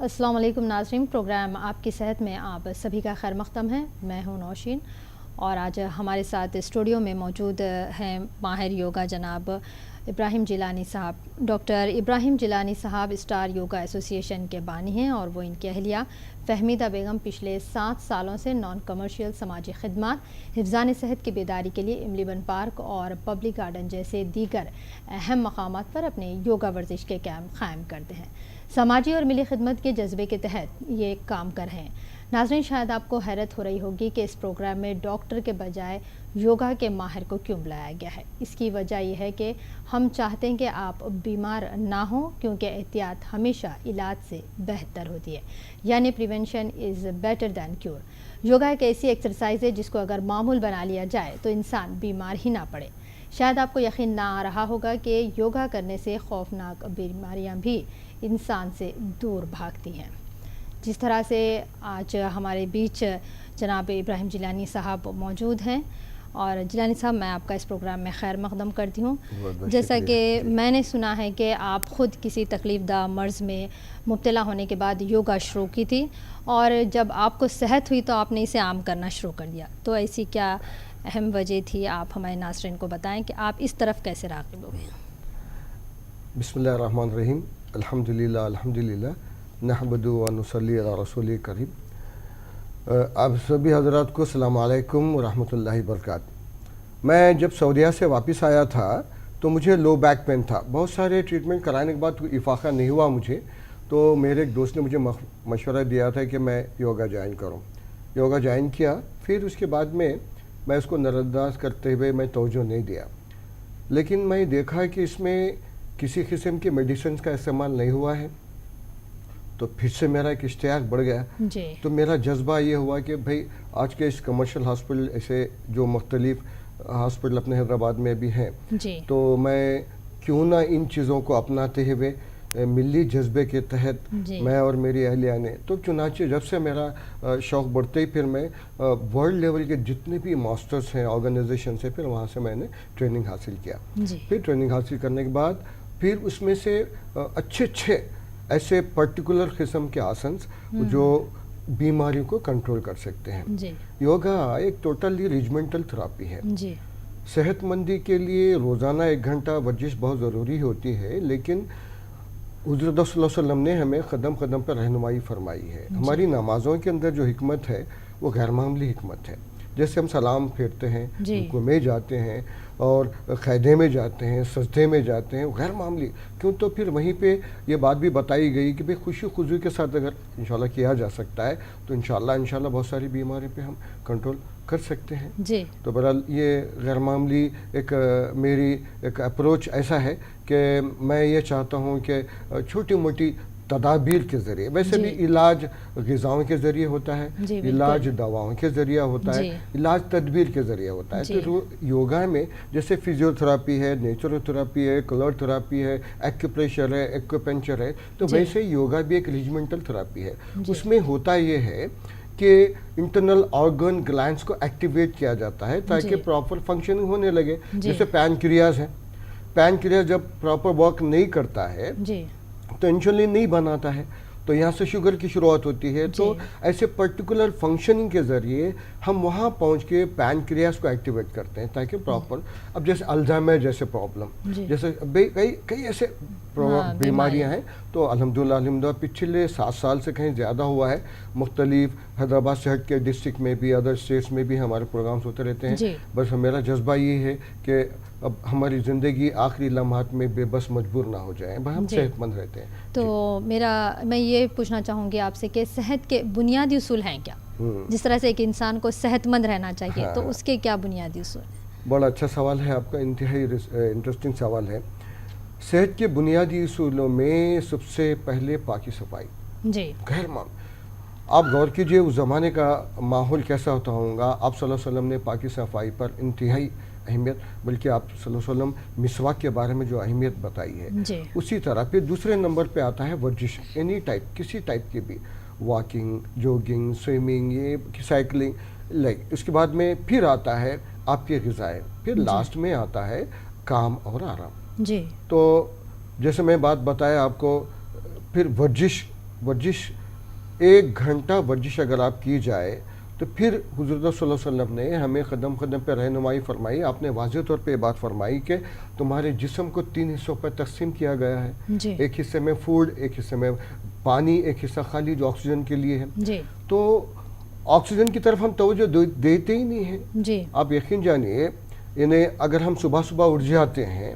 अस्सलाम वालेकुम नाज़रीन, प्रोग्राम आपकी सेहत में आप सभी का खैर मक़दम है। मैं हूं नौशीन और आज हमारे साथ स्टूडियो में मौजूद हैं माहिर योगा जनाब इब्राहिम जिलानी साहब। डॉक्टर इब्राहिम जिलानी साहब स्टार योगा एसोसिएशन के बानी हैं और वो इनकी अहलिया फ़हमीदा बेगम पिछले 7 सालों से नॉन कमर्शियल समाजी खिदमात, हिफ़्ज़ान सेहत की बेदारी के लिए इमली बन पार्क और पब्लिक गार्डन जैसे दीगर अहम मकामात पर अपने योगा वर्जिश के कैंप क़ायम करते हैं। समाजी और मिली खिदमत के जज्बे के तहत ये काम कर रहे हैं। नाज़रीन, शायद आपको हैरत हो रही होगी कि इस प्रोग्राम में डॉक्टर के बजाय योगा के माहिर को क्यों बुलाया गया है। इसकी वजह यह है कि हम चाहते हैं कि आप बीमार ना हो, क्योंकि एहतियात हमेशा इलाज से बेहतर होती है, यानी prevention is better than cure. Yoga एक ऐसी एक्सरसाइज है जिसको अगर मामूल बना लिया जाए तो इंसान बीमार ही ना पड़े। शायद आपको यकीन ना आ रहा होगा कि योगा करने से खौफनाक बीमारियां भी इंसान से दूर भागती हैं। जिस तरह से आज हमारे बीच जनाब इब्राहिम जिलानी साहब मौजूद हैं और जिलानी साहब, मैं आपका इस प्रोग्राम में खैर मक़दम करती हूँ। जैसा कि मैंने सुना है कि आप ख़ुद किसी तकलीफ़दा मर्ज़ में मुब्तला होने के बाद योगा शुरू की थी और जब आपको सेहत हुई तो आपने इसे आम करना शुरू कर दिया। तो ऐसी क्या अहम वजह थी, आप हमारे नाज़रीन को बताएं कि आप इस तरफ कैसे राग़िब हो गए। बिस्मिल्लाहिर्रहमानिर्रहीम, अल्हम्दुलिल्लाह अल्हम्दुलिल्लाह नहमदु व नुसल्ली अला रसूलिल करीम। आप सभी हज़रात को अस्सलामु अलैकुम व रहमतुल्लाहि व बरकातहू। मैं जब सऊदीया से वापस आया था तो मुझे लो बैक पेन था। बहुत सारे ट्रीटमेंट कराने के बाद इफ़ाक़ा नहीं हुआ मुझे, तो मेरे एक दोस्त ने मुझे मशवरा दिया था कि मैं योगा ज्वाइन करूँ। योगा ज्वाइन किया, फिर उसके बाद में मैं उसको नज़रअंदाज करते हुए मैं तवज्जो नहीं दिया, लेकिन मैं देखा कि इसमें किसी किस्म की मेडिसिन का इस्तेमाल नहीं हुआ है। तो फिर से मेरा एक इश्तियाक बढ़ गया जी। तो मेरा जज्बा ये हुआ कि भाई आज के इस कमर्शियल हॉस्पिटल ऐसे जो मुख्तलिफ हॉस्पिटल अपने हैदराबाद में भी हैं, तो मैं क्यों ना इन चीज़ों को अपनाते हुए मिली जज्बे के तहत मैं और मेरी अहलिया ने, तो चुनाचे जब से मेरा शौक़ बढ़ते ही फिर मैं वर्ल्ड लेवल के जितने भी मास्टर्स हैं ऑर्गेनाइजेशन से, फिर वहाँ से मैंने ट्रेनिंग हासिल किया। फिर ट्रेनिंग हासिल करने के बाद फिर उसमें से अच्छे ऐसे पर्टिकुलर किस्म के आसन जो बीमारियों को कंट्रोल कर सकते हैं। योगा एक टोटली रिजमेंटल थेरापी है। सेहतमंदी के लिए रोज़ाना 1 घंटा वर्जिश बहुत ज़रूरी होती है, लेकिन हुज़ूर सल्लल्लाहु अलैहि वसल्लम ने हमें कदम कदम पर रहनुमाई फरमाई है। हमारी नमाज़ों के अंदर जो हिकमत है वो गैर मामूली हिकमत है। जैसे हम सलाम फेरते हैं, रुकू में जाते हैं और क़ैदे में जाते हैं, सजदे में जाते हैं, गैर मामूली क्यों। तो फिर वहीं पे ये बात भी बताई गई कि भाई खुशी खुशी के साथ अगर इंशाल्लाह किया जा सकता है तो इंशाल्लाह बहुत सारी बीमारी पे हम कंट्रोल कर सकते हैं जी। तो बहरहाल ये गैर मामूली एक मेरी एक अप्रोच ऐसा है कि मैं ये चाहता हूँ कि छोटी मोटी तदाबीर के ज़रिए, वैसे भी इलाज ग़िज़ाओं के ज़रिए होता है, इलाज दवाओं के ज़रिए होता है, इलाज तदबीर के ज़रिए होता है। तो योगा में जैसे फिजियोथेरापी है, नेचुरोथेरापी है, कलर थेरापी है, एक्यूप्रेशर है, एक्यूपेंचर है, तो वैसे योगा भी एक रिजमेंटल थेरापी है। उसमें होता ये है कि इंटरनल ऑर्गन ग्लैंड्स को एक्टिवेट किया जाता है ताकि प्रॉपर फंक्शनिंग होने लगे। जैसे पैनक्रियाज है, पैनक्रियाज जब प्रॉपर वर्क नहीं करता है तो इंसुलिन नहीं बनाता है, तो यहाँ से शुगर की शुरुआत होती है। तो ऐसे पर्टिकुलर फंक्शनिंग के ज़रिए हम वहाँ पहुँच के पैनक्रियास को एक्टिवेट करते हैं ताकि प्रॉपर, अब जैसे अल्जाइमर जैसे प्रॉब्लम, जैसे कई ऐसे बीमारियाँ हैं, तो अल्हम्दुलिल्लाह पिछले 7 साल से कहीं ज़्यादा हुआ है। मुख्तलिफ हैदराबाद से हट के डिस्ट्रिक्ट में भी, अदर स्टेट्स में भी हमारे प्रोग्राम्स होते रहते हैं। बस मेरा जज्बा ये है कि अब हमारी ज़िंदगी आखिरी लम्हात में बेबस मजबूर ना हो जाए, हम सेहतमंद रहते हैं। तो मैं ये पूछना चाहूँगी आपसे कि सेहत के बुनियादी उसूल हैं क्या? जिस तरह से एक इंसान को सेहतमंद रहना चाहिए, तो उसके क्या बुनियादी उसूल हैं? बड़ा अच्छा सवाल है आपका, इंतहाई इंटरेस्टिंग सवाल है। सेहत के बुनियादी उसूलों में सबसे पहले पाकी सफाई जी। गैर माम आप गौर कीजिए उस ज़माने का माहौल कैसा होता होगा। आप सल्लल्लाहु अलैहि वसल्लम ने पाकी सफाई पर इंतहाई अहमियत, बल्कि आप सल्लल्लाहु अलैहि वसल्लम मिसवाक के बारे में जो अहमियत बताई है, उसी तरह फिर दूसरे नंबर पे आता है वर्जिश, एनी टाइप, किसी टाइप की भी, वॉकिंग, जॉगिंग, स्विमिंग, ये साइकिलिंग, लाइक। उसके बाद में फिर आता है आपकी ग़िज़ाएँ, फिर लास्ट में आता है काम और आराम जी। तो जैसे मैं बात बताया आपको, फिर वर्जिश वर्जिश 1 घंटा वर्जिश अगर आप की जाए तो फिर हुज़ूर सल्लल्लाहु अलैहि वसल्लम ने हमें कदम कदम पे रहनुमाई फरमाई। आपने वाज़ेह तौर पे बात फरमाई कि तुम्हारे जिस्म को 3 हिस्सों पर तकसीम किया गया है। जी। एक हिस्से में फूड, एक हिस्से में पानी, एक हिस्सा खाली जो ऑक्सीजन के लिए है। जी। तो ऑक्सीजन की तरफ हम तवज्जो देते ही नहीं हैं। जी। आप यकीन जानिए, इन्हें अगर हम सुबह सुबह उठ जाते हैं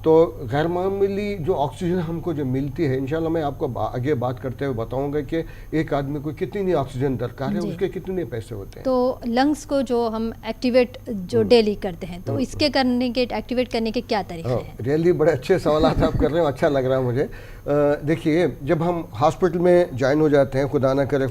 तो गैर मामूली जो ऑक्सीजन हमको जो मिलती है, इंशाल्लाह मैं आपको आगे बात करते हुए बताऊंगा कि एक आदमी को कितनी ऑक्सीजन दरकार है, उसके कितने पैसे होते हैं। तो लंग्स को जो हम एक्टिवेट जो डेली करते हैं, तो इसके करने के एक्टिवेट करने के क्या तरीके हैं? रियली बड़े अच्छे सवाल आप कर रहे हो, अच्छा लग रहा है मुझे। देखिए, जब हम हॉस्पिटल में ज्वाइन हो जाते हैं, खुदा ना करे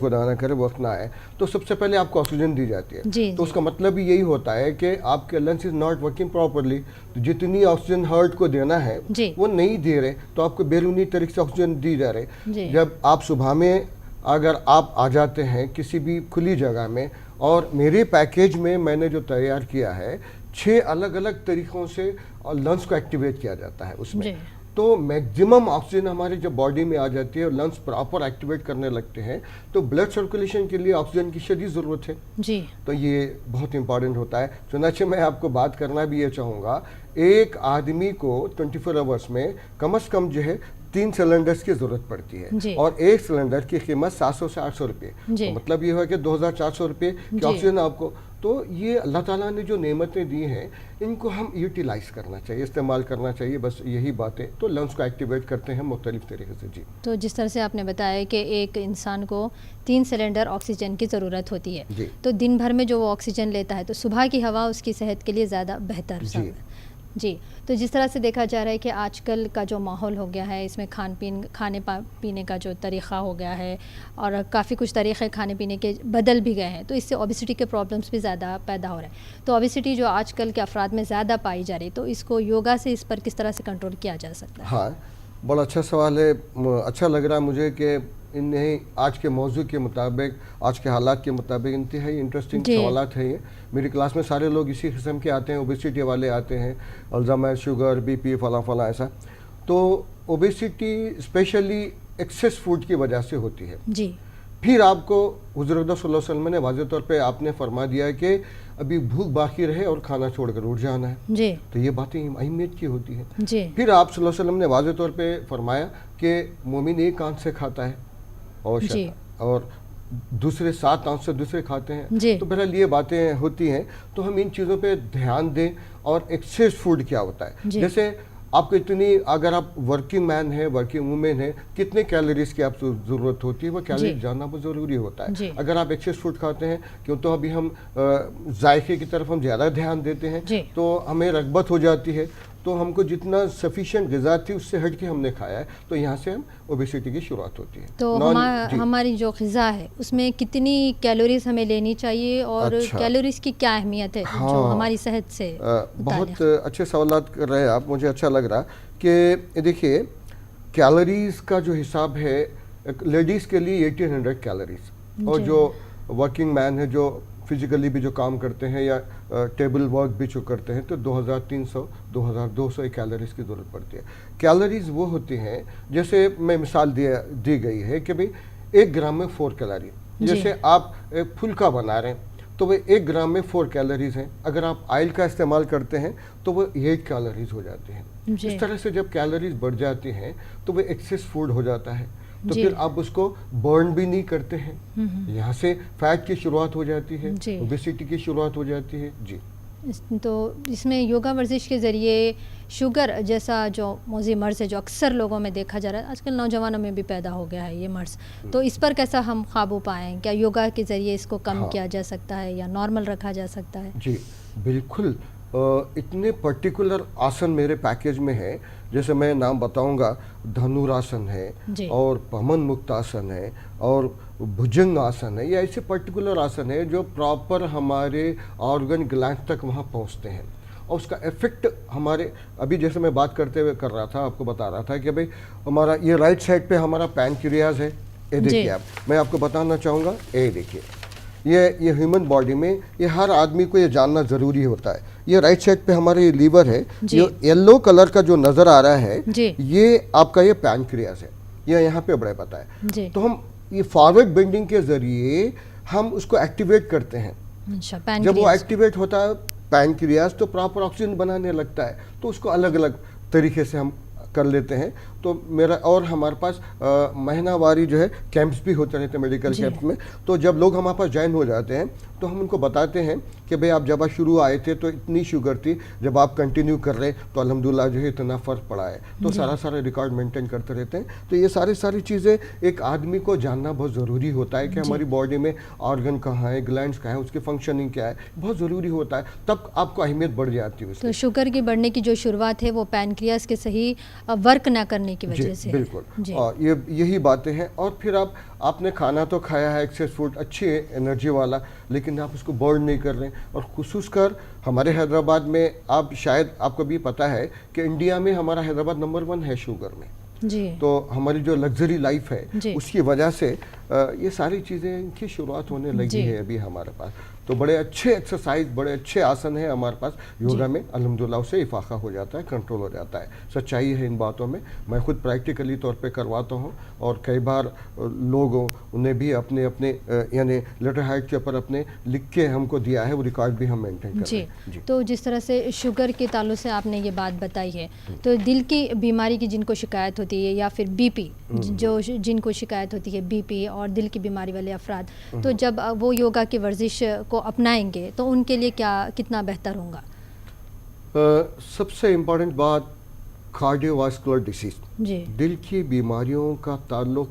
वक्त ना आए, तो सबसे पहले आपको ऑक्सीजन दी जाती है। जी, तो उसका मतलब ही यही होता है कि आपके lungs is not working properly. तो जितनी ऑक्सीजन हार्ट को देना है वो नहीं दे रहे, तो आपको बैरूनी तरीके से ऑक्सीजन दी जा रही। जब आप सुबह में अगर आप आ जाते हैं किसी भी खुली जगह में, और मेरे पैकेज में मैंने जो तैयार किया है 6 अलग अलग तरीक़ों से लंग्स को एक्टिवेट किया जाता है उसमें, तो मैक्सिमम ऑक्सीजन हमारे जब बॉडी में आ जाती है और लंग्स प्रॉपर एक्टिवेट करने लगते हैं, तो ब्लड सर्कुलेशन के लिए ऑक्सीजन की शदीद ज़रूरत है जी। तो ये बहुत इंपॉर्टेंट होता है। चुनाचे मैं आपको बात करना भी ये चाहूँगा, एक आदमी को 24 आवर्स में कम से कम जो है 3 सिलेंडर्स की ज़रूरत पड़ती है, और एक सिलेंडर की कीमत 700 से 800 रुपये। तो मतलब ये है कि 2400 रुपये की ऑक्सीजन आपको। तो ये अल्लाह ताला ने जो नेमतें दी हैं, इनको हम यूटिलाइज़ करना चाहिए, इस्तेमाल करना चाहिए, बस यही बातें तो लंग्स को एक्टिवेट करते हैं मुख्तलिफ तरीके से जी। तो जिस तरह से आपने बताया कि एक इंसान को 3 सिलेंडर ऑक्सीजन की ज़रूरत होती है, तो दिन भर में जो वो ऑक्सीजन लेता है, तो सुबह की हवा उसकी सेहत के लिए ज़्यादा बेहतर जी। तो जिस तरह से देखा जा रहा है कि आजकल का जो माहौल हो गया है, इसमें खाने पीने का जो तरीक़ा हो गया है, और काफ़ी कुछ तरीक़े खाने पीने के बदल भी गए हैं, तो इससे ओबेसिटी के प्रॉब्लम्स भी ज़्यादा पैदा हो रहे हैं। तो ओबेसिटी जो आजकल के अफराद में ज़्यादा पाई जा रही है, तो इसको योगा से इस पर किस तरह से कंट्रोल किया जा सकता है? हाँ, बड़ा अच्छा सवाल है। अच्छा लग रहा है मुझे कि इन्हें आज के मौजू के मुताबिक, आज के हालात के मुताबिक इंतहाई इंटरेस्टिंग सवालात हैं। ये मेरी क्लास में सारे लोग इसी किस्म के आते हैं, ओबेसिटी वाले आते हैं, अल्जाइमर, शुगर, बीपी, फला ऐसा। तो ओबेसिटी स्पेशली एक्सेस फूड की वजह से होती है जी। फिर आपको हुज़ूर सल्लल्लाहु अलैहि वसल्लम ने वाज़ेह तौर पे आपने फरमा दिया है कि अभी भूख बाकी रहे और खाना छोड़कर उठ जाना है जी। तो ये बातें अहमियत की होती है जी। फिर आप सल्लल्लाहु अलैहि वसल्लम ने वाज़ेह तौर पे फरमाया कि मोमिन एक आंख से खाता है और दूसरे 7 आंख से दूसरे खाते हैं। तो बहरहाल ये बातें होती हैं, तो हम इन चीज़ों पे ध्यान दें। और एक्सेस फूड क्या होता है, जैसे आपको इतनी, अगर आप वर्किंग मैन है, वर्किंग वूमेन है, कितने कैलोरीज की आपको ज़रूरत होती है, वो कैलोरीज जानना बहुत ज़रूरी होता है। अगर आप एक्सेस फूड खाते हैं, क्यों तो अभी हम जायके की तरफ हम ज़्यादा ध्यान देते हैं, तो हमें रग़बत हो जाती है, तो हमको जितना सफिशिएंट ग़िज़ा थी उससे हट के हमने खाया है, तो यहाँ से हम ओबेसिटी की शुरुआत होती है। तो हमारी जो ग़िज़ा है उसमें कितनी कैलोरीज हमें लेनी चाहिए, और कैलोरीज की क्या अहमियत है जो हमारी सेहत से? बहुत अच्छे सवाल कर रहे हैं आप, मुझे अच्छा लग रहा कि देखिए, कैलोरीज का जो हिसाब है, लेडीज़ के लिए 1800 कैलोरीज, और जो वर्किंग मैन है, जो फिजिकली भी जो काम करते हैं या टेबल वर्क भी जो करते हैं, तो 2300 2200 कैलोरीज की ज़रूरत पड़ती है। कैलोरीज वो होती हैं, जैसे मैं मिसाल दी गई है कि भाई 1 ग्राम में 4 कैलोरी। जैसे आप एक फुल्का बना रहे हैं तो वो 1 ग्राम में 4 कैलोरीज हैं। अगर आप ऑयल का इस्तेमाल करते हैं तो वो 8 कैलोरीज हो जाती हैं। इस तरह से जब कैलोरीज बढ़ जाती हैं तो वो एक्सेस फूड हो जाता है, तो फिर आप उसको बर्न भी नहीं करते हैं, यहाँ से फैट की शुरुआत हो जाती है, ओबेसिटी की शुरुआत हो जाती है जी। तो इसमें योगा वर्जिश के ज़रिए शुगर जैसा जो मौजी मर्ज़ है, जो अक्सर लोगों में देखा जा रहा है, आजकल नौजवानों में भी पैदा हो गया है ये मर्ज़, तो इस पर कैसा हम काबू पाएँ? क्या योगा के ज़रिए इसको कम किया जा सकता है या नॉर्मल रखा जा सकता है? जी बिल्कुल। इतने पर्टिकुलर आसन मेरे पैकेज में है, जैसे मैं नाम बताऊंगा, धनुरासन है और पवन मुक्त आसन है और भुजंग आसन है। ये ऐसे पर्टिकुलर आसन है जो प्रॉपर हमारे ऑर्गन ग्लैंड तक वहाँ पहुँचते हैं, और उसका इफेक्ट हमारे, अभी जैसे मैं बात करते हुए कर रहा था, आपको बता रहा था कि भाई हमारा ये राइट साइड पे हमारा पैनक्रियाज है। ये देखिए आप, मैं आपको बताना चाहूँगा, ये देखिए, ये ह्यूमन बॉडी में ये हर आदमी को ये जानना ज़रूरी होता है। ये राइट साइड पे हमारे ये लीवर है, ये येलो कलर का जो नज़र आ रहा है, ये आपका ये पैनक्रियाज है। या यहाँ पे बढ़े पता है। जी। तो हम ये फॉरवर्ड बेंडिंग के ज़रिए हम उसको एक्टिवेट करते हैं। अच्छा, जब वो पैनक्रियास। एक्टिवेट होता है पैनक्रियास तो प्रॉपर ऑक्सीजन बनाने लगता है, तो उसको अलग अलग तरीके से हम कर लेते हैं। तो मेरा और हमारे पास महीनावारी जो है कैंप्स भी होते रहते हैं मेडिकल जी। कैंप्स में। तो जब लोग हमारे पास ज्वाइन हो जाते हैं तो हम उनको बताते हैं कि भाई आप जब शुरू आए थे तो इतनी शुगर थी, जब आप कंटिन्यू कर रहे हैं तो अल्हम्दुलिल्लाह जो है इतना फ़र्क पड़ा है। तो सारा रिकॉर्ड मेंटेन करते रहते हैं। तो ये सारी चीज़ें एक आदमी को जानना बहुत ज़रूरी होता है कि हमारी बॉडी में ऑर्गन कहाँ है, ग्लैंड्स कहाँ है, उसकी फंक्शनिंग क्या है, बहुत ज़रूरी होता है। तब आपको अहमियत बढ़ जाती है उसकी। तो शुगर की बढ़ने की जो शुरुआत है वो पैनक्रियास के सही वर्क ना करने की वजह से है। बिल्कुल। और यही बातें हैं। और फिर आपने खाना तो खाया है एक्सेस फूड, अच्छी एनर्जी वाला, लेकिन आप उसको बर्न नहीं कर रहे हैं। और खुसूसकर हमारे हैदराबाद में, आप शायद आपको भी पता है कि इंडिया में हमारा हैदराबाद नंबर 1 है शुगर में। जी। तो हमारी जो लग्जरी लाइफ है उसकी वजह से ये सारी चीज़ें की शुरुआत होने लगी है अभी हमारे पास। तो बड़े अच्छे एक्सरसाइज, बड़े अच्छे आसन हैं हमारे पास योगा में, अल्हम्दुलिल्लाह उससे इफाका हो जाता है, कंट्रोल हो जाता है। सच्चाई है इन बातों में, मैं खुद प्रैक्टिकली तौर पे करवाता हूँ। और कई बार लोगों ने भी अपने अपने यानी लेटर हेड के ऊपर अपने लिख के हमको दिया है, वो रिकॉर्ड भी हम मेंटेन कर रहे हैं। जी। तो जिस तरह से शुगर के ताल्लुक से आपने ये बात बताई है, तो दिल की बीमारी की जिनको शिकायत होती है या फिर बीपी, जो जिनको शिकायत होती है बीपी और दिल की बीमारी वाले अफराद, तो जब वो योगा की वर्जिश को अपनाएंगे तो उनके लिए कितना बेहतर होगा? सबसे इम्पोर्टेंट बात कार्डियोवास्कुलर डिसीज, जी। दिल की बीमारियों का ताल्लुक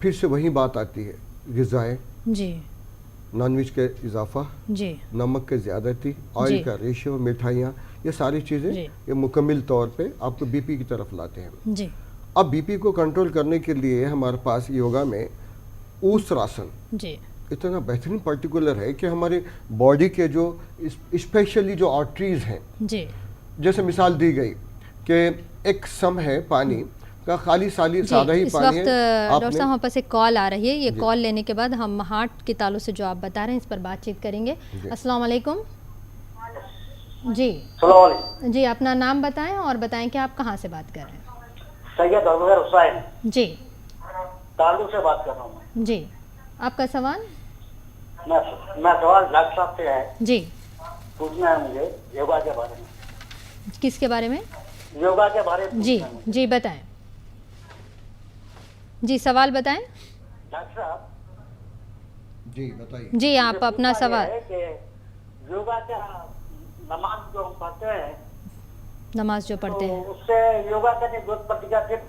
फिर से वही बात आती है, ग़िज़ाएँ, जी। नॉनवेज के इजाफा, जी। नमक के ज़्यादती, ऑयल का रेशियो, मिठाइयाँ, ये सारी चीज़ें ये मुकम्मल तौर पे आपको बीपी की तरफ लाते हैं। जी। अब बीपी को कंट्रोल करने के लिए हमारे पास योगा में ऊस्त्रासन जी। इतना बेहतरीन पर्टिकुलर है कि हमारे बॉडी के जो स्पेशली जो आर्टरीज हैं, जी। जैसे मिसाल दी गई कि एक सम है पानी का, खाली सादा ही इस पानी वक्त है। डॉक्टर साहब हमारे पास एक कॉल आ रही है, ये कॉल लेने के बाद हम हार्ट के ताल्लुक से जो आप बता रहे हैं इस पर बातचीत करेंगे। अस्सलाम वालेकुम। जी जी, अपना नाम बताएं और बताएं कि आप कहाँ से बात कर रहे हैं। सैयद अजहर हुसैन जी, तालू से बात कर रहा हूँ। जी, आपका सवाल? मैं सवाल डॉक्टर साहब से है जी, पूछना है मुझे योगा के बारे में। किसके बारे में? योगा के बारे में जी जी, बताएं जी, सवाल बताएं। डॉक्टर साहब जी बताइए। जी, आप अपना सवाल। योगा का नमाज जो हम पढ़ते हैं, नमाज जो पढ़ते हैं, उससे योगा करने की जरूरत पड़ती है?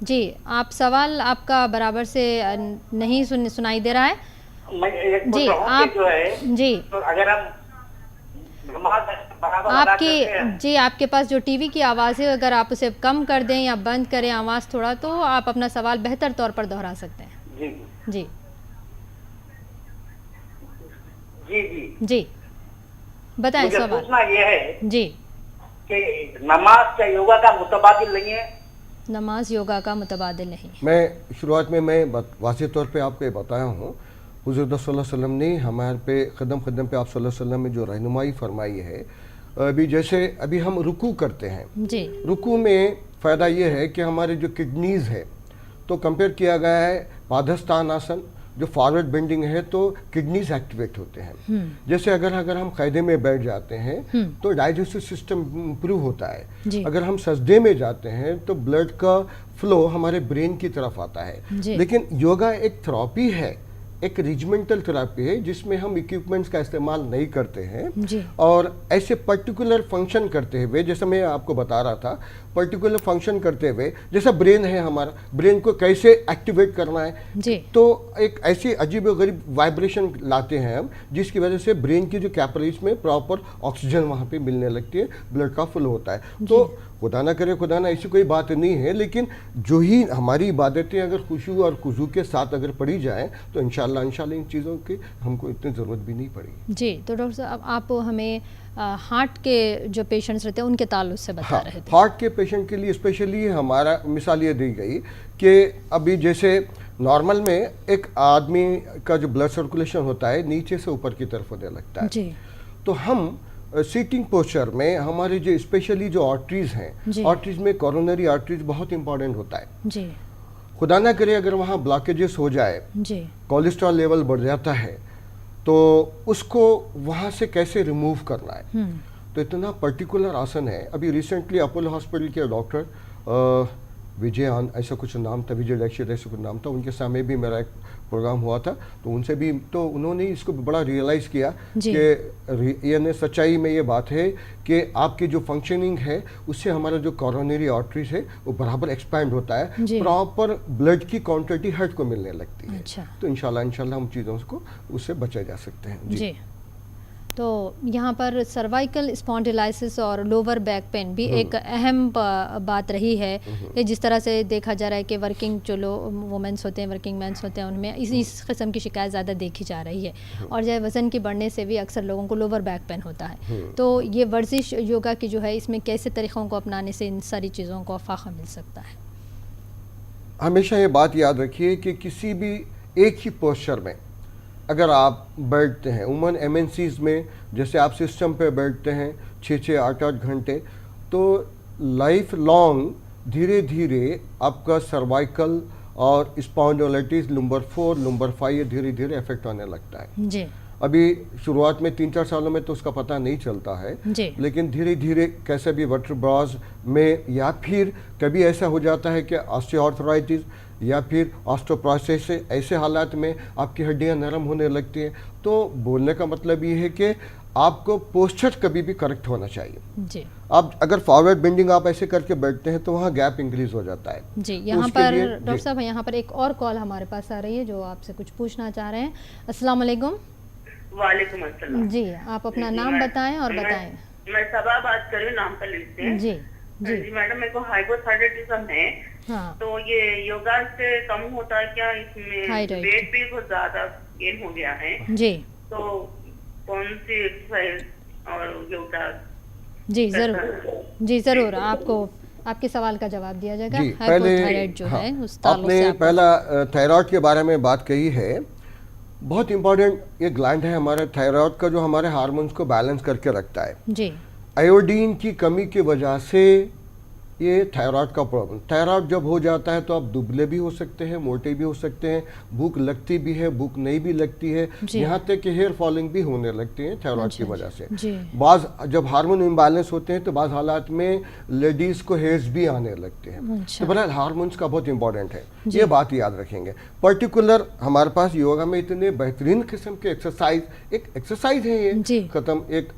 जी, आप सवाल आपका बराबर से नहीं सुनाई दे रहा है। मैं एक जी, आप जो है, जी, तो अगर हम नमाज बराबर अदा करते हैं, जी, आपके पास जो टीवी की आवाज़ है अगर आप उसे कम कर दें या बंद करें आवाज़ थोड़ा, तो आप अपना सवाल बेहतर तौर पर दोहरा सकते हैं। जी जी जी जी जी, बताएं मुझे सवाल। पूछना ये है जी, कि नमाज क्या योगा का मुतबादिल नहीं है? नमाज योगा का मुतबादिल नहीं। मैं शुरुआत में वाज़ेह तौर पे आपको ये बताया हूँ, हुज़ूर सल्लल्लाहु अलैहि वसल्लम ने हमारे पे कदम कदम पे आप सल्लल्लाहु अलैहि वसल्लम में जो रहनुमाई फरमाई है, अभी जैसे अभी हम रुकू करते हैं, जी, रुकू में फ़ायदा ये है कि हमारे जो किडनीज़ है तो कंपेयर किया गया है पादस्थान आसन, जो फॉरवर्ड बेंडिंग है तो किडनीज एक्टिवेट होते हैं। जैसे अगर हम कायदे में बैठ जाते हैं तो डाइजेस्टिव सिस्टम इंप्रूव होता है। अगर हम सजदे में जाते हैं तो ब्लड का फ्लो हमारे ब्रेन की तरफ आता है। लेकिन योगा एक थेरेपी है, एक रिजिमेंटल थेरेपी है जिसमें हम इक्विपमेंट्स का इस्तेमाल नहीं करते हैं और ऐसे पर्टिकुलर फंक्शन करते हुए, जैसे मैं आपको बता रहा था, पर्टिकुलर फंक्शन करते हुए, जैसा ब्रेन है हमारा, ब्रेन को कैसे एक्टिवेट करना है, तो एक ऐसी अजीब व गरीब वाइब्रेशन लाते हैं हम, जिसकी वजह से ब्रेन की जो कैपिलरीज में प्रॉपर ऑक्सीजन वहाँ पे मिलने लगती है, ब्लड का फ्लो होता है। तो खुदा ना करे, खुदा ना, ऐसी कोई बात नहीं है, लेकिन जो ही हमारी इबादतें अगर खुशू और खुजू के साथ अगर पढ़ी जाए तो इंशाल्लाह इन चीज़ों की हमको इतनी ज़रूरत भी नहीं पड़ेगी। जी, तो डॉक्टर साहब आप हमें हार्ट के जो पेशेंट्स रहते हैं उनके ताल्लुक से बता रहे थे। हार्ट के पेशेंट के लिए स्पेशली हमारा मिसाल ये दी गई कि अभी जैसे नॉर्मल में एक आदमी का जो ब्लड सर्कुलेशन होता है नीचे से ऊपर की तरफ होने लगता है, तो हम सीटिंग पोस्चर में हमारे जो स्पेशली जो आर्टरीज हैं, जी। आर्टरीज में कोरोनरी आर्टरीज बहुत इंपॉर्टेंट होता है। जी खुदा ना करे अगर वहाँ ब्लॉकेजेस हो जाए, जी कोलेस्ट्रॉल लेवल बढ़ जाता है, तो उसको वहाँ से कैसे रिमूव करना है। तो इतना पर्टिकुलर आसन है। अभी रिसेंटली अपोलो हॉस्पिटल के डॉक्टर विजय ऐसा कुछ नाम था, विजय दीक्षित ऐसा कुछ नाम था, उनके सामने भी मेरा एक प्रोग्राम हुआ था, तो उनसे भी तो उन्होंने इसको बड़ा रियलाइज़ किया जी। कि यानी सच्चाई में ये बात है कि आपकी जो फंक्शनिंग है उससे हमारा जो कोरोनरी आर्टरीज है वो बराबर एक्सपैंड होता है, जी। प्रॉपर ब्लड की क्वांटिटी हार्ट को मिलने लगती है। अच्छा। तो इंशाल्लाह हम चीज़ों को उससे बचा जा सकते हैं। जी। तो यहाँ पर सर्वाइकल स्पॉन्डिलाइसिस और लोअर बैक पेन भी एक अहम बात रही है कि जिस तरह से देखा जा रहा है कि वर्किंग जो वुमेंस होते हैं, वर्किंग मेंस होते हैं, उनमें इस किस्म की शिकायत ज़्यादा देखी जा रही है। और जो है वज़न के बढ़ने से भी अक्सर लोगों को लोअर बैक पेन होता है। तो ये वर्जिश योगा की जो है, इसमें कैसे तरीक़ों को अपनाने से इन सारी चीज़ों को फ़ायदा मिल सकता है? हमेशा ये बात याद रखिए कि किसी भी एक ही पोस्चर में अगर आप बैठते हैं, उमन MNCs में जैसे आप सिस्टम पे बैठते हैं 6-6, 8-8 घंटे, तो लाइफ लॉन्ग धीरे धीरे आपका सर्वाइकल और स्पॉन्डिलाइटिस लंबर 4, लंबर 5 ये धीरे धीरे इफेक्ट होने लगता है। जी। अभी शुरुआत में 3-4 सालों में तो उसका पता नहीं चलता है जी। लेकिन धीरे धीरे कैसे भी वर्टेब्रास में या फिर कभी ऐसा हो जाता है कि ऑस्टियोआर्थराइटिस या फिर ऑस्टियोपोरोसिस से ऐसे हालात में आपकी हड्डियां नरम होने लगती हैं। तो बोलने का मतलब ये है कि आपको पोस्चर कभी भी करेक्ट होना चाहिए जी। आप अगर फॉरवर्ड बेंडिंग आप ऐसे करके बैठते हैं तो वहाँ गैप इंक्रीज हो जाता है जी। यहाँ पर डॉक्टर साहब, यहाँ पर एक और कॉल हमारे पास आ रही है जो आपसे कुछ पूछना चाह रहे हैं। अस्सलाम वालेकुम। वालेकुम अस्सलाम जी। आप अपना नाम बताएं और बताएं। मैं सबा बात कर रही हूँ, नाम पर लिखते हैं जी। जी मैडम, मेरे को हाइपोथायराइडिज्म है। हाँ। तो ये योगा से कम होता है क्या? इसमें वेट भी बहुत ज्यादा गेन हो गया है जी। तो कौन सी एक्सरसाइज और योगा? जी जरूर आपको आपके सवाल का जवाब दिया जाएगा। हाइपोथायराइड जो है उस आपने पहला थायराइड के बारे में बात कही है। बहुत इंपॉर्टेंट ये ग्लैंड है हमारे थायराइड का, जो हमारे हार्मोन्स को बैलेंस करके रखता है जी। आयोडीन की कमी की वजह से ये थायराइड का प्रॉब्लम, थायराइड जब हो जाता है तो आप दुबले भी हो सकते हैं, मोटे भी हो सकते हैं, भूख लगती भी है, भूख नहीं भी लगती है, यहाँ तक कि हेयर फॉलिंग भी होने लगती है थायराइड की वजह से। बाज जब हार्मोन इम्बैलेंस होते हैं तो बाज हालात में लेडीज को हेयर्स भी आने लगते हैं। तो बहरहाल हार्मोन्स का बहुत इंपॉर्टेंट है, ये बात याद रखेंगे। पर्टिकुलर हमारे पास योगा में इतने बेहतरीन किस्म के एक्सरसाइज, एक एक्सरसाइज है ये खत्म, एक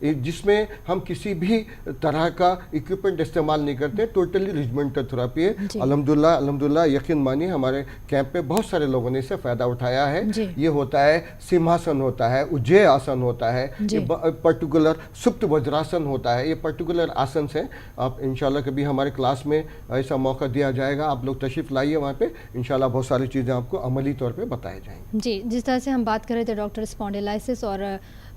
जिसमें हम किसी भी तरह का इक्विपमेंट इस्तेमाल नहीं करते, टोटली रिजिमेंटल थेरेपी है। अल्हम्दुलिल्लाह यकीन मानिए हमारे कैंप पे बहुत सारे लोगों ने इससे फ़ायदा उठाया है। ये होता है सिंहासन होता है, उज्जय आसन होता है, ये पर्टिकुलर सुप्त वज्रासन होता है, ये पर्टिकुलर आसन हैं। आप इंशाल्लाह कभी हमारे क्लास में ऐसा मौका दिया जाएगा, आप लोग तशरीफ़ लाइए वहाँ पे, इंशाल्लाह बहुत सारी चीज़ें आपको अमली तौर पर बताई जाएंगी जी। जिस तरह से हम बात कर रहे थे डॉक्टर स्पॉन्डिलाइसिस और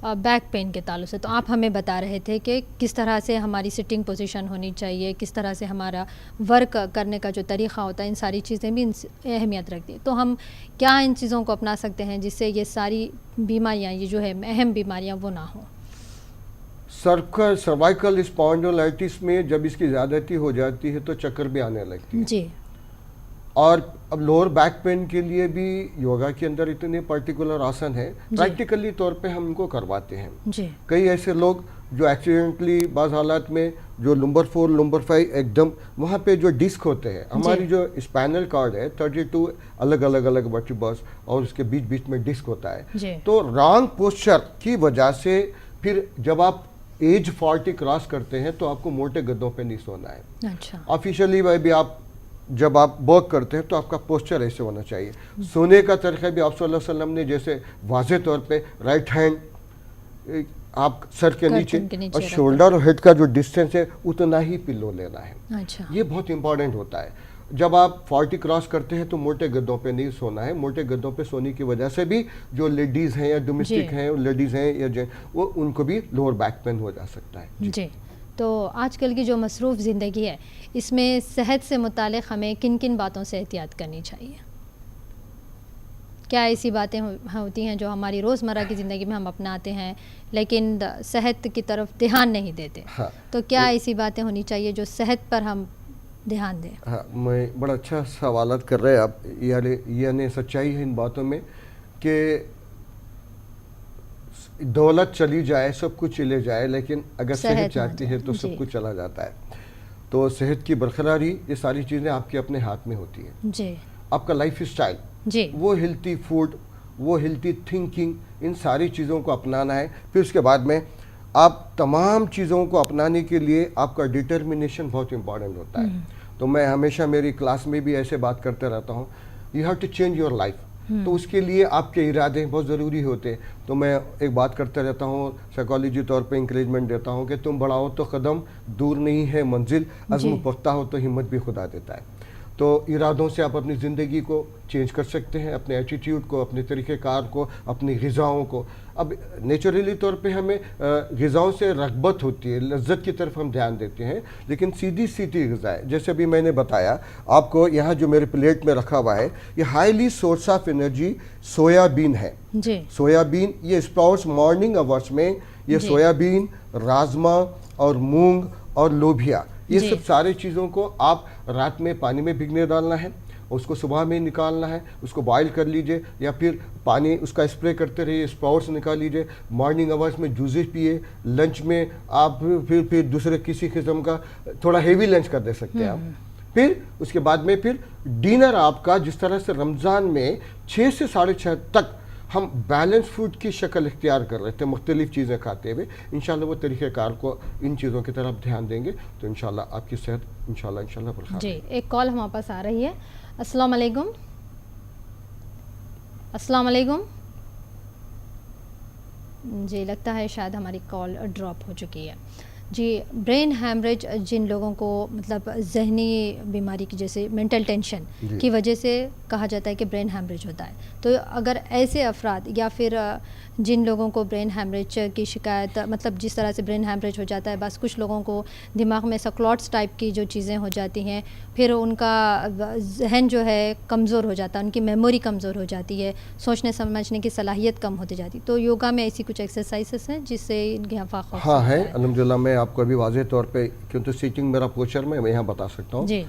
बैक पेन के ताल्लुक से, तो आप हमें बता रहे थे कि किस तरह से हमारी सिटिंग पोजीशन होनी चाहिए, किस तरह से हमारा वर्क करने का जो तरीक़ा होता है, इन सारी चीज़ें भी अहमियत रखती है। तो हम क्या इन चीज़ों को अपना सकते हैं जिससे ये सारी बीमारियां, ये जो है अहम बीमारियां, वो ना हो? सर्वाइकल स्पॉन्डिलाइटिस में जब इसकी ज़्यादती हो जाती है तो चक्कर भी आने लगती है जी। और अब लोअर बैक पेन के लिए भी योगा के अंदर इतने पर्टिकुलर आसन है, प्रैक्टिकली तौर पे हम इनको करवाते हैं जी। कई ऐसे लोग जो एक्सीडेंटली बाज़ हालात में जो लंबर 4, लंबर 5 एकदम वहाँ पे जो डिस्क होते हैं, हमारी जो स्पाइनल कॉर्ड है 32 अलग अलग वर्टिब्रास और उसके बीच बीच में डिस्क होता है। तो रॉन्ग पोस्चर की वजह से फिर जब आप एज 40 क्रॉस करते हैं तो आपको मोटे गद्दों पे नहीं सोना है। अच्छा। ऑफिशियली भी आप जब आप वर्क करते हैं तो आपका पोस्चर ऐसे होना चाहिए। सोने का तरीका भी आप सल्लल्लाहु अलैहि वसल्लम ने जैसे वाज़े तौर पे राइट हैंड आप सर के नीचे और शोल्डर और हेड का जो डिस्टेंस है उतना ही पिलो लेना है। अच्छा। ये बहुत इंपॉर्टेंट होता है। जब आप 40 क्रॉस करते हैं तो मोटे गद्दों पे नहीं सोना है। मोटे गद्दों पे सोने की वजह से भी जो लेडीज़ हैं या डोमेस्टिक हैं, लेडीज़ हैं या वो उनको भी लोअर बैक पेन हो जा सकता है जी। तो आजकल की जो मसरूफ़ ज़िंदगी है, इसमें सेहत से मुतालिक हमें किन किन बातों से एहतियात करनी चाहिए? क्या ऐसी बातें होती हैं जो हमारी रोज़मर्रा की ज़िंदगी में हम अपनाते हैं लेकिन सेहत की तरफ ध्यान नहीं देते? हाँ, तो क्या ऐसी बातें होनी चाहिए जो सेहत पर हम ध्यान दें? हाँ, मैं बड़ा अच्छा सवालत कर रहे हैं आप। यानी सच्चाई है इन बातों में कि दौलत चली जाए, सब कुछ चले जाए, लेकिन अगर सेहत जाती है तो सब कुछ चला जाता है। तो सेहत की बरकरारी, ये सारी चीज़ें आपके अपने हाथ में होती हैं जी। आपका लाइफ स्टाइल जी, वो हेल्थी फूड, वो हेल्थी थिंकिंग, इन सारी चीज़ों को अपनाना है। फिर उसके बाद में आप तमाम चीज़ों को अपनाने के लिए आपका डिटर्मिनेशन बहुत इंपॉर्टेंट होता है। तो मैं हमेशा मेरी क्लास में भी ऐसे बात करते रहता हूँ, you have to change your life. तो उसके लिए आपके इरादे बहुत ज़रूरी होते हैं। तो मैं एक बात करते रहता हूँ, साइकोलॉजी तौर पे इंकरेजमेंट देता हूँ कि तुम बढ़ाओ तो कदम, दूर नहीं है मंजिल, अज़्म पुख्ता हो तो हिम्मत भी खुदा देता है। तो इरादों से आप अपनी ज़िंदगी को चेंज कर सकते हैं, अपने एटीट्यूड को, अपने तरीक़ेकार को, अपनी ग़िज़ाओं को। अब नेचुरली तौर पे हमें ग़िज़ाओं से रग़बत होती है, लज्जत की तरफ हम ध्यान देते हैं, लेकिन सीधी सीधी ग़िज़ाएँ, जैसे अभी मैंने बताया आपको, यहाँ जो मेरे प्लेट में रखा हुआ है ये highly source of energy soybean है जी। सोयाबीन ये स्प्राउट्स मॉर्निंग आवर्स में, ये सोयाबीन, राजमा और मूंग और लोबिया, ये सब सारी चीज़ों को आप रात में पानी में भिगने डालना है, उसको सुबह में निकालना है, उसको बॉईल कर लीजिए या फिर पानी उसका स्प्रे करते रहिए, स्प्राउट्स निकाल लीजिए, मॉर्निंग आवर्स में जूसेस पिए, लंच में आप फिर दूसरे किसी किस्म का थोड़ा हेवी लंच कर दे सकते हैं आप। फिर उसके बाद में फिर डिनर आपका, जिस तरह से रमज़ान में 6 से 6:30 तक हम बैलेंस फूड की शक्ल इख्तियार कर रहे थे, मुख्तलिफ चीज़ें खाते हुए, इंशाल्लाह वो तरीक़ेकार को इन चीज़ों की तरफ ध्यान देंगे तो इंशाल्लाह आपकी सेहत इंशाल्लाह बरकरार जी। एक कॉल हमारे पास आ रही है। अस्सलाम वालेकुम। अस्सलाम वालेकुम जी, लगता है शायद हमारी कॉल ड्रॉप हो चुकी है जी। ब्रेन हैमरेज जिन लोगों को मतलब जहनी बीमारी की, जैसे मेंटल टेंशन की वजह से कहा जाता है कि ब्रेन हैमरेज होता है, तो अगर ऐसे अफराद या फिर जिन लोगों को ब्रेन हैमरेज की शिकायत, मतलब जिस तरह से ब्रेन हैमरेज हो जाता है, बस कुछ लोगों को दिमाग में क्लॉट्स टाइप की जो चीज़ें हो जाती हैं, फिर उनका जहन जो है कमज़ोर हो जाता है, उनकी मेमोरी कमज़ोर हो जाती है, सोचने समझने की सलाहियत कम होती जाती। तो योगा में ऐसी कुछ एक्सरसाइजेस हैं जिससे इनके हफ़ाक़त? हाँ है, अल्हम्दुलिल्लाह। मैं आपको अभी वाज़ेह तौर पे, क्योंकि सीटिंग मेरा पोस्चर में, मैं यहाँ बता सकता हूँ जी।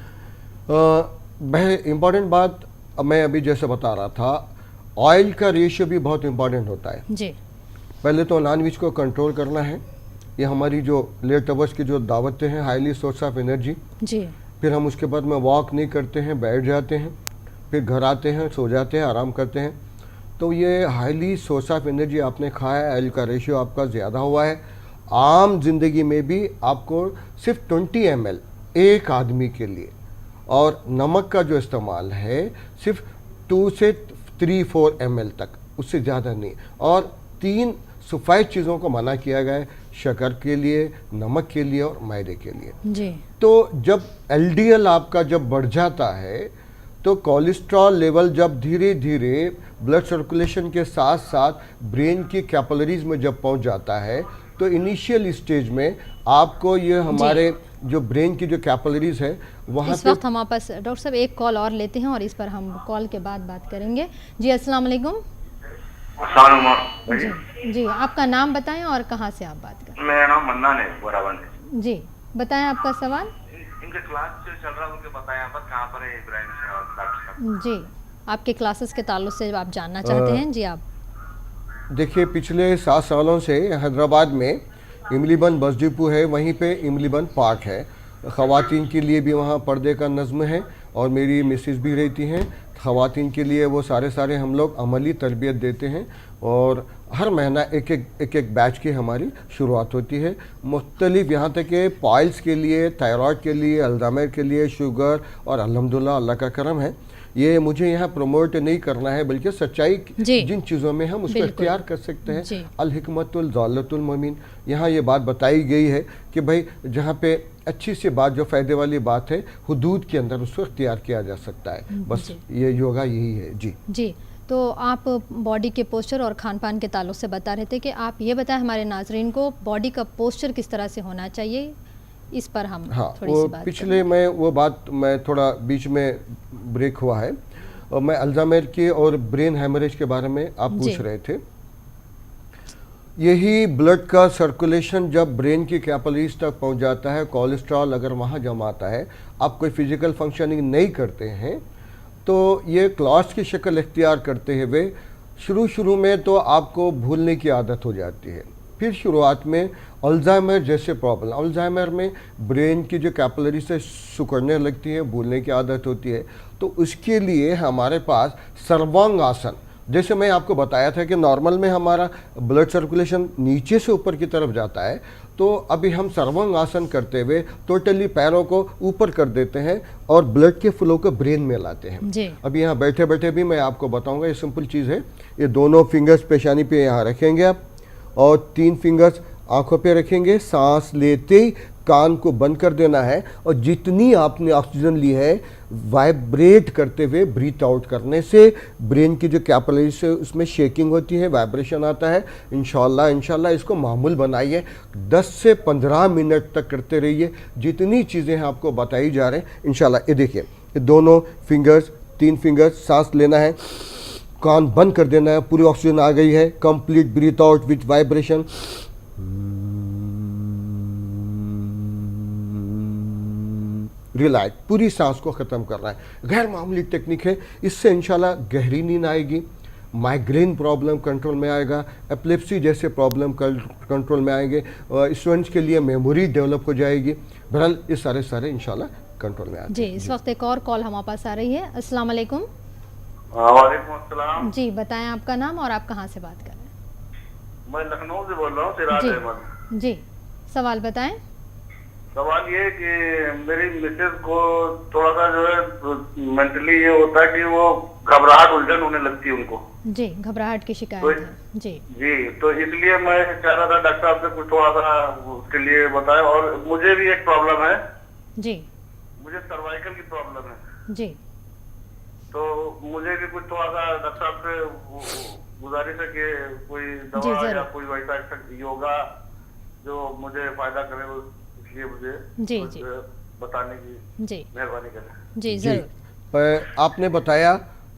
इम्पॉर्टेंट बात मैं अभी जैसे बता रहा था, ऑयल का रेशियो भी बहुत इम्पॉर्टेंट होता है जी। पहले तो नॉनवेज को कंट्रोल करना है, ये हमारी जो लेट अवर्स की जो दावतें हैं, हाईली सोर्स ऑफ एनर्जी जी। फिर हम उसके बाद में वॉक नहीं करते हैं, बैठ जाते हैं, फिर घर आते हैं, सो जाते हैं, आराम करते हैं, तो ये हाईली सोर्स ऑफ एनर्जी आपने खाया है, ऑयल का रेशियो आपका ज़्यादा हुआ है। आम जिंदगी में भी आपको सिर्फ 20 ml एक आदमी के लिए, और नमक का जो इस्तेमाल है सिर्फ 2 से 3-4 ml तक, उससे ज़्यादा नहीं। और 3 सफ़ेद चीज़ों को मना किया गया है, शक्कर के लिए, नमक के लिए और मैदे के लिए जी। तो जब LDL आपका जब बढ़ जाता है तो कोलेस्ट्रॉल लेवल जब धीरे धीरे ब्लड सर्कुलेशन के साथ साथ ब्रेन की कैपिलरीज में जब पहुंच जाता है, तो इनिशियल स्टेज में आपको ये हमारे जो ब्रेन की जो कैपिलरीज है वहाँ इस वक्त हमारे पास डॉक्टर साहब एक कॉल और लेते हैं और इस पर हम कॉल के बाद बात करेंगे जी। अस्सलाम वालेकुम जी, आपका नाम बताएं और कहाँ से आप बात कर रहे हैं? मेरा नाम मन्नान है, बोराबंद जी। बताएं आपका सवाल। इनके क्लास जो चल रहा है उनके बताएं यहाँ पर कहाँ पर है इब्राहिम जी। आपके क्लासेस के ताल्लुक से आप जानना चाहते हैं जी। आप देखिए, पिछले 7 सालों से हैदराबाद में इमलीबन बस डिपो है, वहीं पे इमलीबन पार्क है, ख़वातीन के लिए भी वहाँ पर्दे का नज़्म है और मेरी मिसेस भी रहती हैं। ख़वातीन के लिए वो सारे हम लोग अमली तरबियत देते हैं और हर महीना एक बैच की हमारी शुरुआत होती है। मुख्तलिफ यहाँ तक के पाइल्स के लिए, थायराइड के लिए, अल्जाइमर के लिए, शुगर, और अल्हम्दुलिल्लाह अल्लाह का करम है। ये मुझे यहाँ प्रमोट नहीं करना है, बल्कि सच्चाई जिन चीज़ों में हम उसको इख्तियार कर सकते हैं, अल हिकमतुल ज़ालतुल मोमिन, यहाँ ये बात बताई गई है कि भाई जहाँ पे अच्छी सी बात, जो फ़ायदे वाली बात है, हुदूद के अंदर उसको इख्तियार किया जा सकता है। बस ये योगा यही है जी। जी, तो आप बॉडी के पोस्चर और खान पान के ताल्लुक से बता रहे थे कि आप ये बताएं हमारे नाजरीन को बॉडी का पोस्चर किस तरह से होना चाहिए, इस पर हम थोड़ी सी बात पिछले मैं वो बात मैं थोड़ा बीच में ब्रेक हुआ है। मैं अल्जाइमर के और ब्रेन हेमरेज के बारे में आप पूछ रहे थे। यही ब्लड का सर्कुलेशन जब ब्रेन की कैपिलरीज तक पहुंच जाता है, कोलेस्ट्रॉल अगर वहाँ जमाता है, आप कोई फिजिकल फंक्शनिंग नहीं करते हैं, तो ये क्लॉट्स की शक्ल इख्तियार करते हुए शुरू में तो आपको भूलने की आदत हो जाती है। फिर शुरुआत में अल्जाइमर जैसे प्रॉब्लम, अल्जाइमर में ब्रेन की जो कैपिलरी से सिकुड़ने लगती है, भूलने की आदत होती है, तो उसके लिए हमारे पास सर्वांग आसन, जैसे मैं आपको बताया था कि नॉर्मल में हमारा ब्लड सर्कुलेशन नीचे से ऊपर की तरफ जाता है, तो अभी हम सर्वांग आसन करते हुए टोटली पैरों को ऊपर कर देते हैं और ब्लड के फ्लो को ब्रेन में लाते हैं। अभी यहाँ बैठे बैठे भी मैं आपको बताऊंगा, ये सिंपल चीज़ है। ये दोनों फिंगर्स पेशानी पे यहाँ रखेंगे आप और 3 फिंगर्स आंखों पे रखेंगे। सांस लेते ही कान को बंद कर देना है और जितनी आपने ऑक्सीजन ली है वाइब्रेट करते हुए ब्रीथ आउट करने से ब्रेन की जो कैपिलरी से उसमें शेकिंग होती है, वाइब्रेशन आता है। इंशाल्लाह इसको मामूल बनाइए, 10 से 15 मिनट तक करते रहिए। जितनी चीज़ें हैं आपको बताई जा रहे हैं इंशाल्लाह। ये देखिए, ये दोनों फिंगर्स, 3 फिंगर्स, सांस लेना है, कान बंद कर देना है, पूरी ऑक्सीजन आ गई है, complete breathe out with vibration. Relax, पूरी सांस को ख़त्म करना है। गैर मामूली टेक्निक है, इससे इंशाल्लाह गहरी नींद आएगी, माइग्रेन प्रॉब्लम कंट्रोल में आएगा, एपिलेप्सी जैसे प्रॉब्लम कंट्रोल में आएंगे, स्टूडेंट्स के लिए मेमोरी डेवलप हो जाएगी। बहरहाल ये सारे इंशाल्लाह कंट्रोल में आएंगे। जी, इस वक्त एक और कॉल हमारे पास आ रही है। अस्सलाम वालेकुम। वालेकुम अस्सलाम। जी, बताएं आपका नाम और आप कहाँ से बात कर रहे हैं? मैं लखनऊ से बोल रहा हूँ, सिराज अहमद। जी, सवाल बताएं। सवाल ये कि मेरी मिसेज को थोड़ा सा जो है मेंटली ये होता है कि वो घबराहट, उलझन होने लगती है उनको। जी, घबराहट की शिकायत है। जी, तो इसलिए मैं चाह रहा था डॉक्टर साहब से कुछ थोड़ा सा उसके लिए बताएं। और मुझे भी एक प्रॉब्लम है जी, मुझे सर्वाइकल की प्रॉब्लम है जी, तो मुझे भी कुछ थोड़ा सा डॉक्टर साहब से गुजारिश है कि कोई दवा या कोई वैसा योगा जो मुझे फायदा करे, इसलिए मुझे जी बताने की मेहरबानी करें। जी जरूर। आपने बताया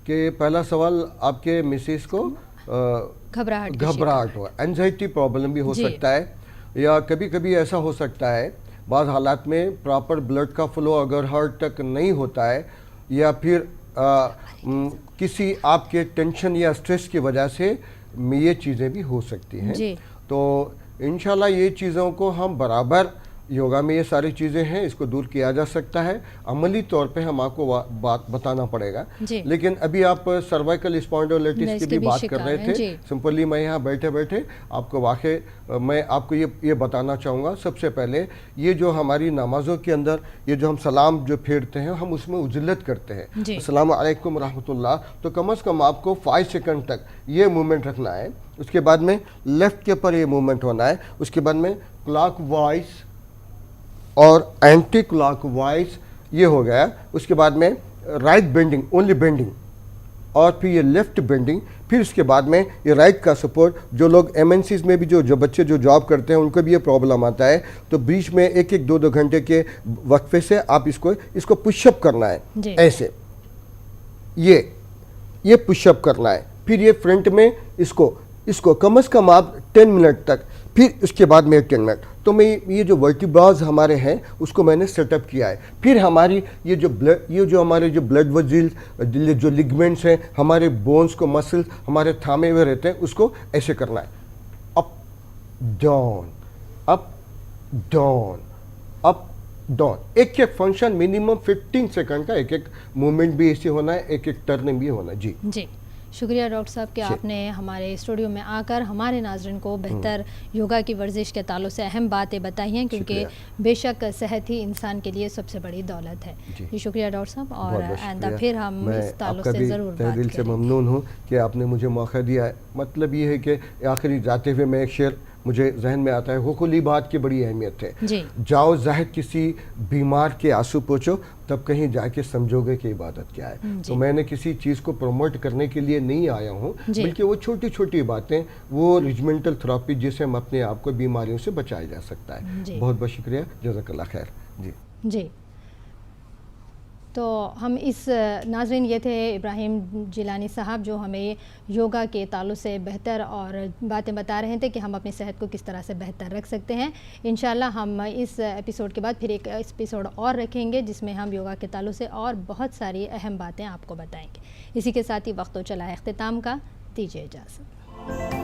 कि पहला सवाल आपके मिसेस को घबराहट हुआ, एंजाइटी प्रॉब्लम भी हो सकता है, या कभी कभी ऐसा हो सकता है बाज़ हालात में प्रॉपर ब्लड का फ्लो अगर हार्ट तक नहीं होता है, या फिर किसी आपके टेंशन या स्ट्रेस की वजह से ये चीज़ें भी हो सकती हैं। तो इंशाल्लाह ये चीज़ों को हम बराबर, योगा में ये सारी चीज़ें हैं, इसको दूर किया जा सकता है। अमली तौर पे हम आपको बात बताना पड़ेगा। लेकिन अभी आप सर्वाइकल स्पॉन्डिलोलिटिस की भी बात कर रहे थे। सिंपली मैं यहाँ बैठे बैठे आपको वाकई मैं आपको ये बताना चाहूँगा। सबसे पहले ये जो हमारी नमाज़ों के अंदर ये जो हम सलाम जो फेरते हैं, हम उसमें उजलत करते हैं, अस्सलाम वालेकुम रहमतुल्लाह, तो कम से कम आपको 5 सेकंड तक ये मूवमेंट रखना है। उसके बाद में लेफ़्ट के ऊपर ये मूवमेंट होना है। उसके बाद में क्लॉक वाइज और एंटी क्लॉकवाइज ये हो गया। उसके बाद में राइट बेंडिंग, ओनली बेंडिंग, और फिर ये लेफ्ट बेंडिंग। फिर उसके बाद में ये राइट का सपोर्ट। जो लोग MNCs में भी जो बच्चे जो जॉब करते हैं उनको भी ये प्रॉब्लम आता है, तो बीच में 1-1, 2-2 घंटे के वक्फे से आप इसको पुशअप करना है, ऐसे ये पुशअप करना है। फिर ये फ्रंट में इसको कम से कम आप 10 मिनट तक, फिर उसके बाद में 10 मिनट। तो मैं ये जो वर्टिब्रास हमारे हैं उसको मैंने सेटअप किया है। फिर हमारी ये जो हमारे जो ब्लड वेसल्स, जो लिगमेंट्स हैं, हमारे बोन्स को, मसल्स हमारे थामे हुए रहते हैं, उसको ऐसे करना है, up down, up down, up down. एक फंक्शन मिनिमम 15 सेकंड का, एक मूवमेंट भी ऐसे होना है, एक टर्न भी होना है। जी शुक्रिया डॉक्टर साहब कि आपने हमारे स्टूडियो में आकर हमारे नाज़रीन को बेहतर योगा की वर्जिश के ताल्लुक से अहम बातें बताई हैं, क्योंकि बेशक सेहत ही इंसान के लिए सबसे बड़ी दौलत है। जी शुक्रिया डॉक्टर साहब, और आइंदा फिर हम इस ताल्लुक से ज़रूर बात करेंगे। दिल से ममनून हूँ कि आपने मुझे मौका दिया है। मतलब ये है कि आखिरी जाते हुए मैं एक शेर मुझे जहन में आता है, हुकुली बात की बड़ी अहमियत है। जाओ ज़ाहिद किसी बीमार के आंसू पोंछो, तब कहीं जाके समझोगे कि इबादत क्या है। तो मैंने किसी चीज़ को प्रमोट करने के लिए नहीं आया हूँ, बल्कि वो छोटी छोटी बातें, वो रिजमेंटल थेरेपी जिससे हम अपने आप को बीमारियों से बचाया जा सकता है। बहुत बहुत शुक्रिया, जज़ाकल्लाह खैर। जी तो हम इस नाज़रीन ये थे इब्राहिम जिलानी साहब जो हमें योगा के ताल्लुक़ से बेहतर और बातें बता रहे थे कि हम अपनी सेहत को किस तरह से बेहतर रख सकते हैं। इंशाल्लाह हम इस एपिसोड के बाद फिर एक एपिसोड और रखेंगे जिसमें हम योगा के ताल्लुक़ से और बहुत सारी अहम बातें आपको बताएंगे। इसी के साथ ही वक्त तो चला है इख्तिताम का, दीजिए इजाज़त।